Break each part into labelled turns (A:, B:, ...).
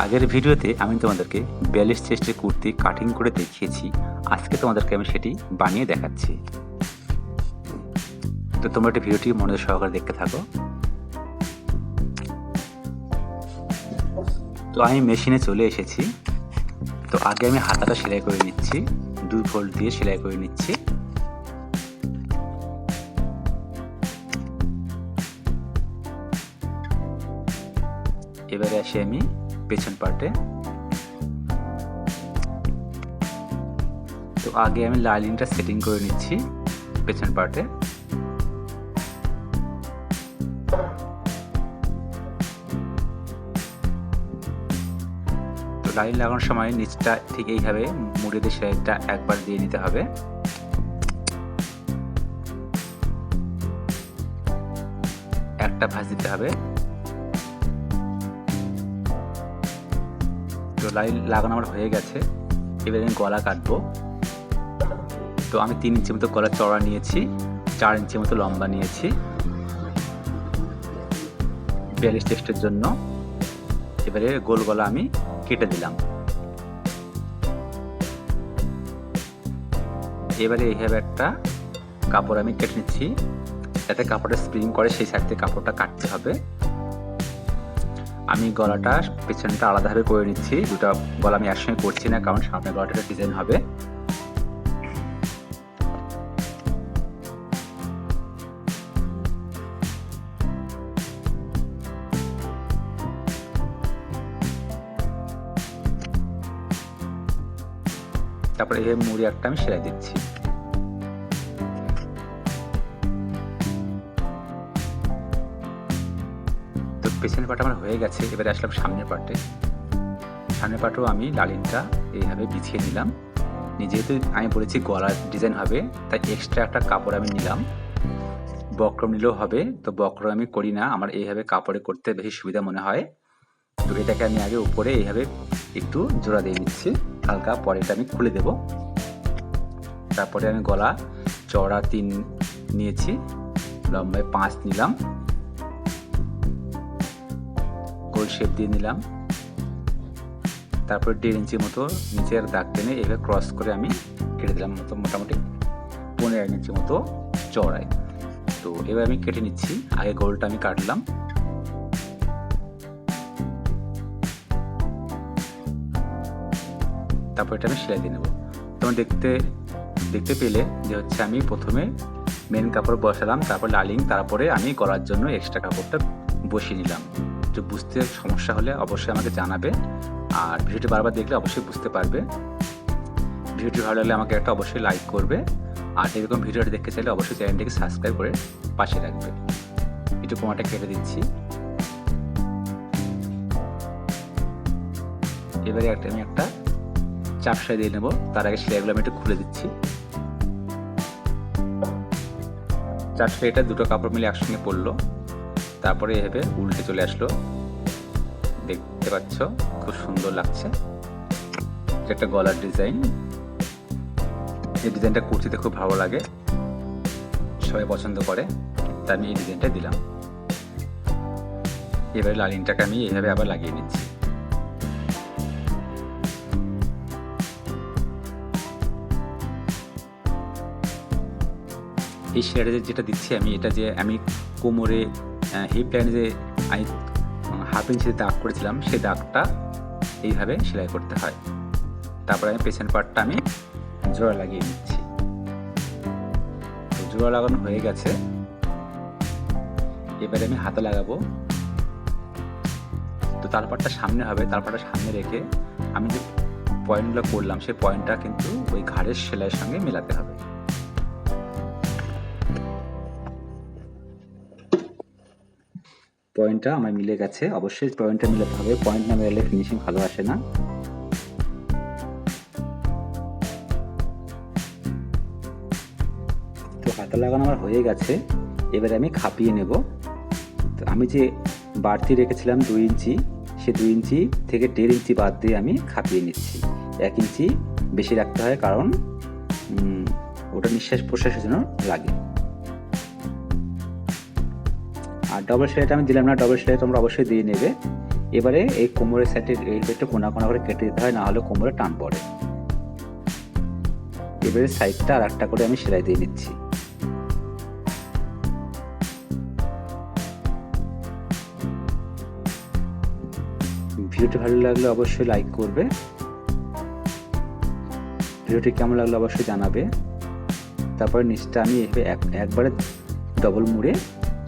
A: আগের ভিডিওতে আমি তোমাদেরকে 42 চেস্টের কুর্তি কাটিং করে দেখিয়েছি। আজকে তোমাদেরকে আমি সেটি বানিয়ে দেখাচ্ছি। তো তোমরা একটি ভিডিওটি মনোযোগ সহকারে দেখতে থাকো। তো আমি মেশিনে চলে এসেছি। তো আগে আমি হাতাটা সেলাই করে নিচ্ছি, 2 ফোল্ড দিয়ে সেলাই করে নিচ্ছি। এবারে আসি আমি পেছন পার্টে। তো আগে আমি লাইনিংটা সেটিং করে নিচ্ছি পেছন পার্টে। তো লাইন লাগানোর সময় নিচটা ঠিক এইভাবে মুড়ে দিয়ে সেলাইটা একবার দিয়ে নিতে হবে। একটা ভাঁজ দিতে হবে। তো লাইন লাগানো আমার হয়ে গেছে। এবারে আমি গলা কাটবো। তো আমি 3 ইঞ্চি মতো গলা চড়া নিয়েছি, 4 ইঞ্চি মতো লম্বা নিয়েছি 42 চেস্টের জন্য। এবারে গোল গলা আমি কেটে দিলাম। এবারে এইভাবে একটা কাপড় আমি কেটে নিচ্ছি, যাতে কাপড়টা স্প্রিং করে সেই সাইড থেকে কাপড়টা কাটতে হবে। আমি গলাটা পেছনটা আলাদাভাবে করে নিচ্ছি, দুটো গলা আমি একসঙ্গে করছি না, কারণ সামনে গলাটা ডিজাইন হবে। তারপরে এই মুড়ি একটা আমি সেলাই দিচ্ছি। তো পেছনের পার্ট আমার হয়ে গেছে। এবারে আসলাম সামনের পার্টে। সামনের পার্টেও আমি লাইনটা এইভাবে বিছিয়ে নিলাম। যেহেতু আমি বলেছি গলার ডিজাইন হবে, তাই এক্সট্রা একটা কাপড় আমি নিলাম। বক্রম নিলেও হবে, তো বক্রম আমি করি না, আমার এইভাবে কাপড়ে করতে বেশি সুবিধা মনে হয়। তো এটাকে আমি আগে উপরে এইভাবে একটু জোড়া দিয়ে নিচ্ছি হালকা, পরে এটা আমি খুলে দেব। তারপরে আমি গলা চওড়া 3 নিয়েছি, লম্বায় 5 নিলাম, গোল শেপ দিয়ে নিলাম। তারপর 1.5 ইঞ্চি মতো নিচের দাগ টেনে এইভাবে ক্রস করে আমি কেটে দিলাম, মোটামুটি 15 ইঞ্চি মতো চওড়ায়। তো এবার আমি কেটে নিচ্ছি। আগে গোলটা আমি কাটলাম। তারপর এটা আমি সেলাই দিয়ে নেব। তোমরা দেখতে পেলে যে হচ্ছে আমি প্রথমে মেন কাপড় বসালাম, তারপর লাইনিং, তারপরে আমি গলার জন্য এক্সট্রা কাপড়টা বসিয়ে নিলাম। তো বুঝতে সমস্যা হলে অবশ্যই আমাকে জানাবে, আর ভিডিওটি বারবার দেখলে অবশ্যই বুঝতে পারবে। ভিডিওটি ভালো লাগলে আমাকে একটা অবশ্যই লাইক করবে, আর এরকম ভিডিওটি দেখতে চাইলে অবশ্যই চ্যানেলটিকে সাবস্ক্রাইব করে পাশে রাখবে। একটু কোমাটা কেটে দিচ্ছি। এবারে আমি একটা চাপ সেলাই দিয়ে নেব। তার আগে সেলাইগুলো আমি একটু খুলে দিচ্ছি। চাপ সেলাইটা দুটো কাপড় মিলে একসঙ্গে পড়লো, তারপরে এভাবে উল্টে চলে আসলো। দেখতে পাচ্ছ খুব সুন্দর লাগছে। এটা একটা গলার ডিজাইন। এই ডিজাইনটা কুর্তিতে খুব ভালো লাগে, সবাই পছন্দ করে, তাই আমি এই ডিজাইনটা দিলাম। এবারে লাইনিংটাকে আমি এইভাবে আবার লাগিয়ে নিচ্ছি। এই সেলাইটা যেটা দিচ্ছি আমি, এটা যে আমি কোমরে হিপ লাইনে যে আমি হাফ ইঞ্চি দাগ করেছিলাম, সেই দাগটা এইভাবে সেলাই করতে হয়। তারপরে আমি পেছন পার্টটা আমি জোড়া লাগিয়ে নিচ্ছি। জোড়া লাগানো হয়ে গেছে। এবারে আমি হাতে লাগাবো। তো তালপাটটা সামনে হবে, তালপাটটা সামনে রেখে আমি যে পয়েন্টগুলো করলাম, সেই পয়েন্টটা কিন্তু ওই ঘাড়ের সেলাইয়ের সঙ্গে মেলাতে হবে। পয়েন্টটা আমার মিলে গেছে। অবশ্যই পয়েন্টটা মিলাতে হবে, পয়েন্ট না মিলালে ফিনিশিং ভালো আসে না। তো হাতে লাগানো আমার হয়ে গেছে। এবারে আমি খাপিয়ে নেব। তো আমি যে বাড়তি রেখেছিলাম 2 ইঞ্চি, সে 2 ইঞ্চি থেকে 1.5 ইঞ্চি বাদ দিয়ে আমি খাপিয়ে নিচ্ছি। 1 ইঞ্চি বেশি রাখতে হয়, কারণ ওটা নিঃশ্বাস প্রশ্বাসের জন্য লাগে। আর ডবল সেলাইটা আমি দিলাম না, ডবল সেলাই তোমরা অবশ্যই দিয়ে নেবে। এবারে এই কোমরের সাইডের এই একটু কোনা কোনা করে কেটে দিতে হয়, না হলে কোমরে টান পড়ে। এবারে সাইডটা আর একটা করে আমি সেলাই দিয়ে নিচ্ছি। ভিডিওটি ভালো লাগলে অবশ্যই লাইক করবে, ভিডিওটি কেমন লাগলো অবশ্যই জানাবে। তারপরে নিচটা আমি একবারে ডবল মুড়ে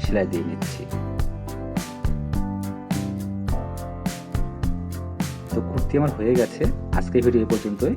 A: সেলাই দিয়ে নিচ্ছি। তো কুর্তি আমার হয়ে গেছে। আজকের ভিডিও এই পর্যন্তই।